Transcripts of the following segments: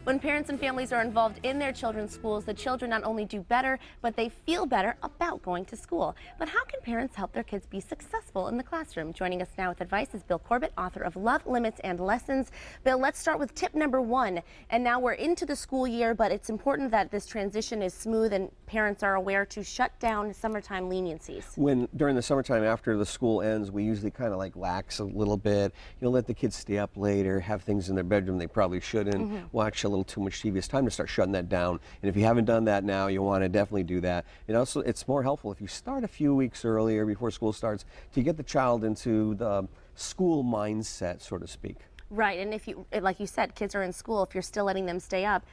When parents and families are involved in their children's schools, the children not only do better, but they feel better about going to school. But how can parents help their kids be successful in the classroom? Joining us now with advice is Bill Corbett, author of Love, Limits, and Lessons. Bill, let's start with tip number one. And now we're into the school year, but it's important that this transition is smooth and parents are aware to shut down summertime leniencies. During the summertime after the school ends, we usually kind of like lax a little bit. Let the kids stay up later, have things in their bedroom they probably shouldn't, watch a little too much TV. It's time to start shutting that down. And if you haven't done that now, you want to definitely do that. And also, it's more helpful if you start a few weeks earlier before school starts to get the child into the school mindset, so to speak. Right, and if you, like you said, kids are in school, if you're still letting them stay up,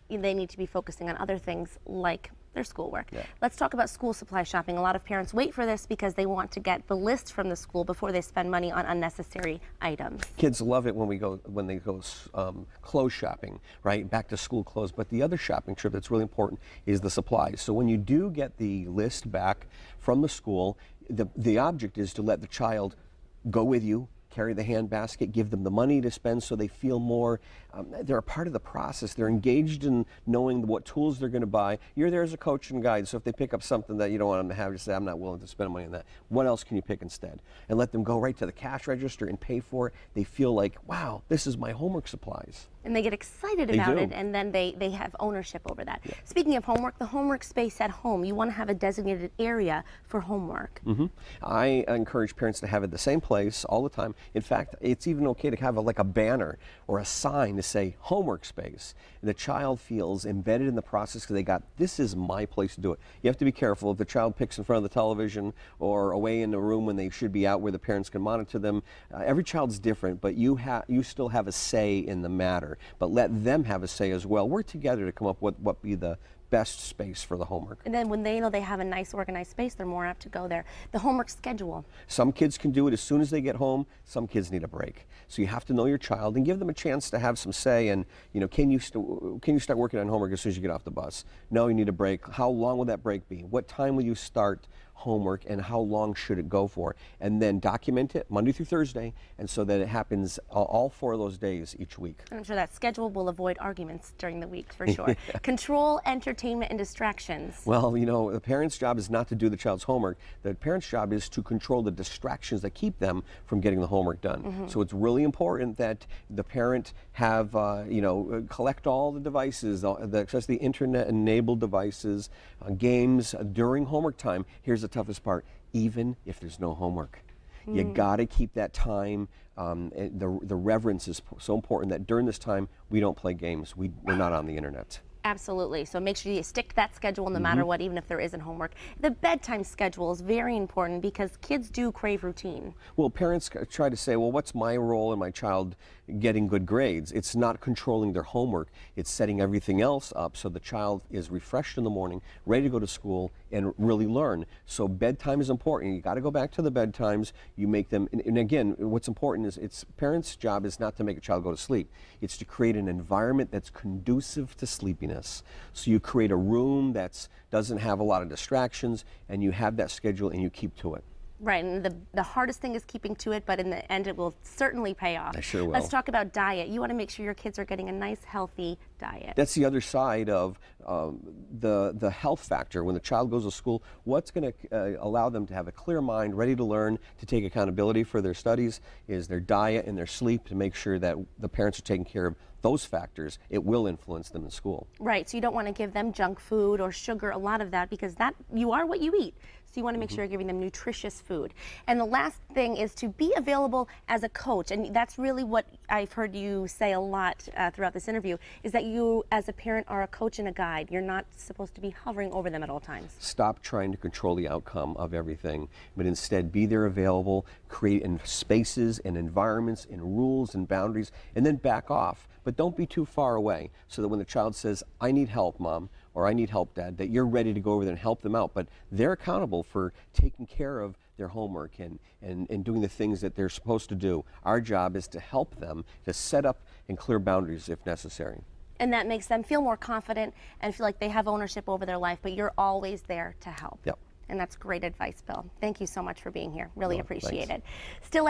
they need to be focusing on other things like their schoolwork. Yeah. Let's talk about school supply shopping. A lot of parents wait for this because they want to get the list from the school before they spend money on unnecessary items. Kids love it when they go clothes shopping, right? Back to school clothes. But the other shopping trip that's really important is the supplies. So when you do get the list back from the school, the object is to let the child go with you, carry the hand basket, give them the money to spend so they feel more, they're a part of the process. They're engaged in knowing what tools they're going to buy. You're there as a coach and guide, so if they pick up something that you don't want them to have, just say, I'm not willing to spend money on that. What else can you pick instead? And let them go right to the cash register and pay for it. They feel like, wow, this is my homework supplies. And they get excited about it, and then they have ownership over that. Yeah. Speaking of homework, the homework space at home, you want to have a designated area for homework. I encourage parents to have it the same place all the time. In fact, it's even okay to have like a banner or a sign to say homework space. And the child feels embedded in the process because they got, this is my place to do it. You have to be careful if the child picks in front of the television or away in the room when they should be out where the parents can monitor them. Every child's different, but you still have a say in the matter. But let them have a say as well. Work together to come up with what be the best space for the homework. And then when they know they have a nice organized space, they're more apt to go there. The homework schedule. Some kids can do it as soon as they get home. Some kids need a break. So you have to know your child and give them a chance to have some say. And can you start working on homework as soon as you get off the bus? No, you need a break. How long will that break be? What time will you start homework and how long should it go for? And then document it Monday through Thursday, and so that it happens all 4 of those days each week. I'm sure that schedule will avoid arguments during the week for sure. Control entertainment and distractions. Well, the parent's job is not to do the child's homework. The parent's job is to control the distractions that keep them from getting the homework done. So it's really important that the parent have, collect all the devices, especially the internet-enabled devices, games during homework time. Here's the toughest part, even if there's no homework. You got to keep that time. The reverence is so important that during this time we don't play games. We're not on the internet. Absolutely. So make sure you stick to that schedule no matter what, even if there isn't homework. The bedtime schedule is very important because kids do crave routine. Well, parents try to say, well, what's my role in my child getting good grades? It's not controlling their homework. It's setting everything else up so the child is refreshed in the morning, ready to go to school and really learn. So bedtime is important. You got to go back to the bedtimes. You make them, and again, what's important is it's parents' job is not to make a child go to sleep. It's to create an environment that's conducive to sleepiness. So you create a room that doesn't have a lot of distractions, and you have that schedule and you keep to it. Right, and the hardest thing is keeping to it, but in the end it will certainly pay off. I sure will. Let's talk about diet. You want to make sure your kids are getting a nice, healthy diet. That's the other side of the health factor. When the child goes to school, what's going to allow them to have a clear mind, ready to learn, to take accountability for their studies, is their diet and their sleep, to make sure that the parents are taking care of those factors. It will influence them in school. Right, so you don't want to give them junk food or sugar, a lot of that, because you are what you eat. So you want to make sure you're giving them nutritious food. And the last thing is to be available as a coach. And that's really what I've heard you say a lot throughout this interview, is that you as a parent are a coach and a guide. You're not supposed to be hovering over them at all times. Stop trying to control the outcome of everything, but instead be there available, create in spaces and environments and rules and boundaries, and then back off. But don't be too far away, so that when the child says, I need help, Mom, or I need help, Dad, that you're ready to go over there and help them out. But they're accountable for taking care of their homework and doing the things that they're supposed to do. Our job is to help them to set up and clear boundaries if necessary. And that makes them feel more confident and feel like they have ownership over their life, but you're always there to help. Yep. And that's great advice, Bill. Thank you so much for being here. Really appreciate thanks. it. Still